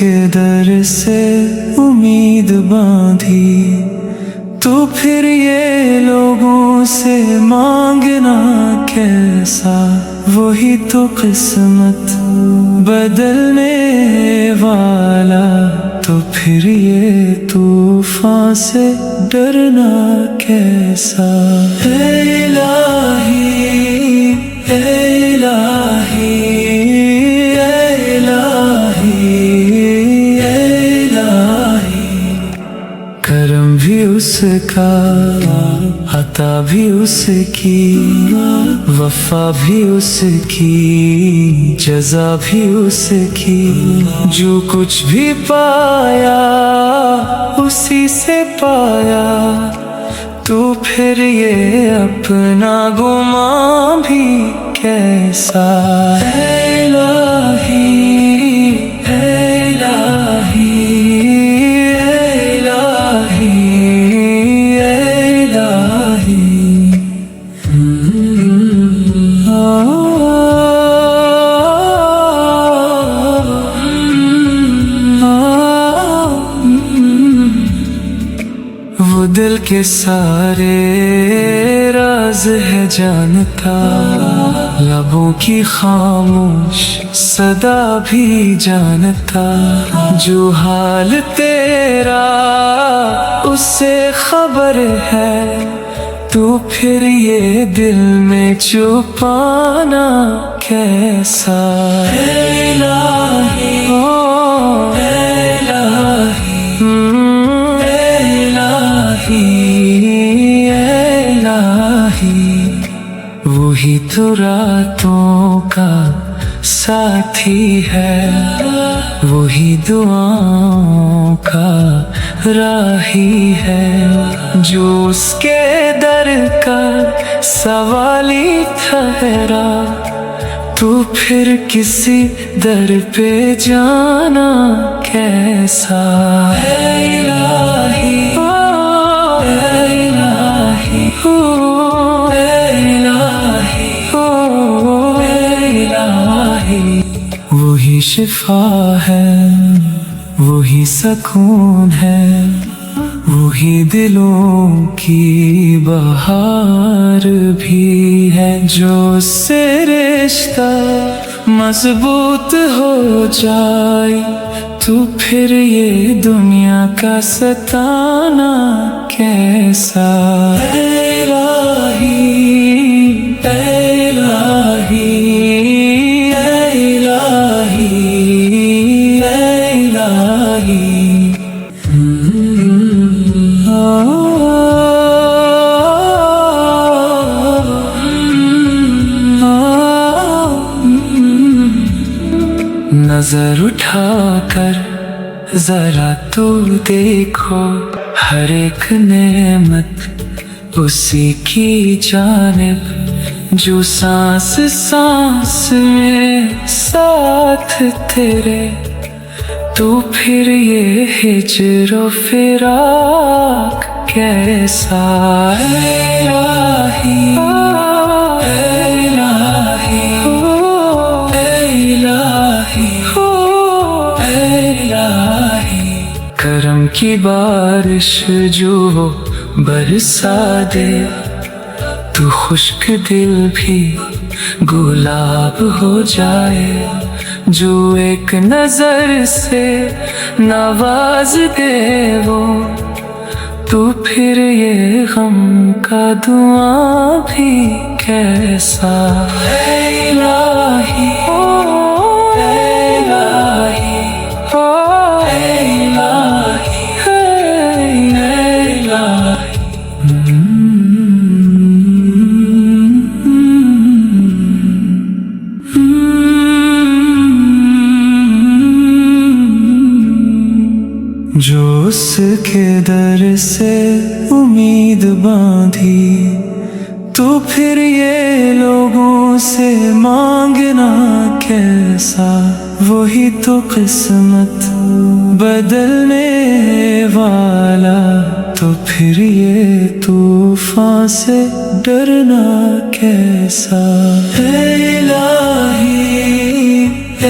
के दर से उम्मीद बांधी, तो फिर ये लोगों से मांगना कैसा। वही तो किस्मत बदलने वाला, तो फिर ये तूफान से डरना कैसा। ऐ इलाही, ऐ इलाही, ऐ इलाही, ऐ इलाही। करम भी उसका, अता भी उसकी, वफा भी उसकी, जज़ा भी उसकी। जो कुछ भी पाया उसी से पाया, तो फिर ये अपना गुमां भी कैसा। ऐ इलाही, ऐ इलाही, ऐ इलाही, ऐ इलाही। वो दिल के सारे राज है जानता, लबों की खामोश सदा भी जानता। जो हाल तेरा उससे खबर है, तो फिर ये दिल में छुपाना कैसा। ऐ इलाही, ऐ इलाही, ऐ इलाही, ऐ इलाही। वही तो रातों का साथी है, वही दुआओं का राही है। जो उसके दर का सवाली ठहरा, तो फिर किसी दर पे जाना कैसा। ऐ इलाही, ऐ इलाही, ऐ इलाही, ऐ इलाही। वही शिफा है, वही सुकून है, वही दिलों की बहार भी है। जो उससे रिश्ता मजबूत हो जाए, तो फिर ये दुनिया का सताना कैसा। ऐ इलाही, ऐ इलाही, ऐ इलाही, ऐ इलाही। नजर उठाकर जरा तो देखो, हर एक नेमत उसी की जानिब। जो सांस सांस में साथ तेरे, तो फिर ये हिज्र फिराक कैसा। ऐ इलाही, ऐ इलाही, ऐ इलाही, ऐ इलाही। करम की बारिश जो बरसा दे, तो खुश्क दिल भी गुलाब हो जाए। जो एक नजर से नवाज दे वो, तो फिर ये गम का दुआ भी कैसा। ऐ इलाही, ऐ इलाही, ऐ इलाही, ऐ इलाही। जो उसके दर से उम्मीद बांधी, तो फिर ये लोगों से मांगना कैसा। वही तो किस्मत बदलने वाला, तो फिर ये तूफान से डरना कैसा। ऐ इलाही, ऐ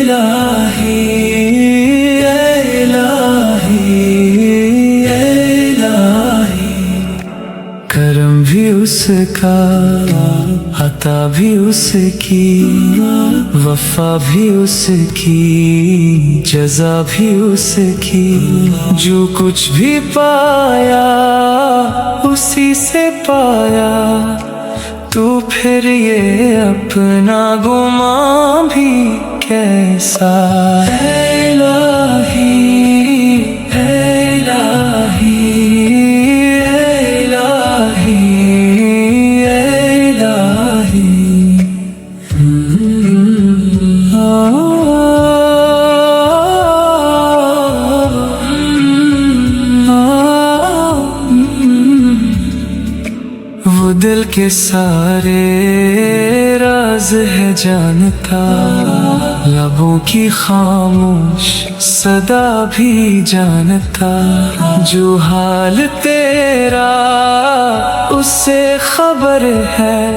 इलाही, उसका, अता भी उसकी, वफा भी उसकी, जज़ा भी उसकी। जो कुछ भी पाया उसी से पाया, तो फिर ये अपना गुमां भी कैसा। है इलाही, है इलाही, है इलाही, है इलाही। वो दिल के सारे राज है जानता, लबों की खामोश सदा भी जानता। जो हाल तेरा उससे खबर है,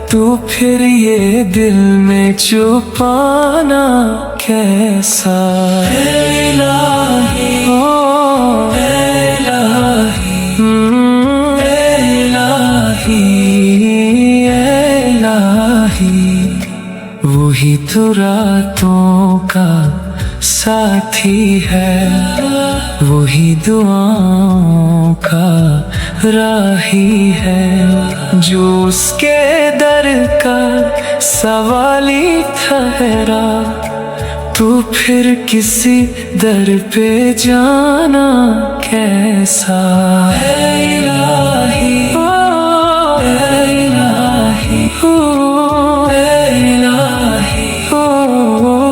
तो फिर ये दिल में छुपाना कैसा। है इलाही, ओ है इलाही, वही तो रातों का साथी है, वही दुआओं का राही है। जो उसके दर का सवाली ठहरा, तो फिर किसी दर पे जाना कैसा। है इलाही, ओ है इलाही, ओ है इलाही, ओ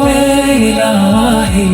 है इलाही।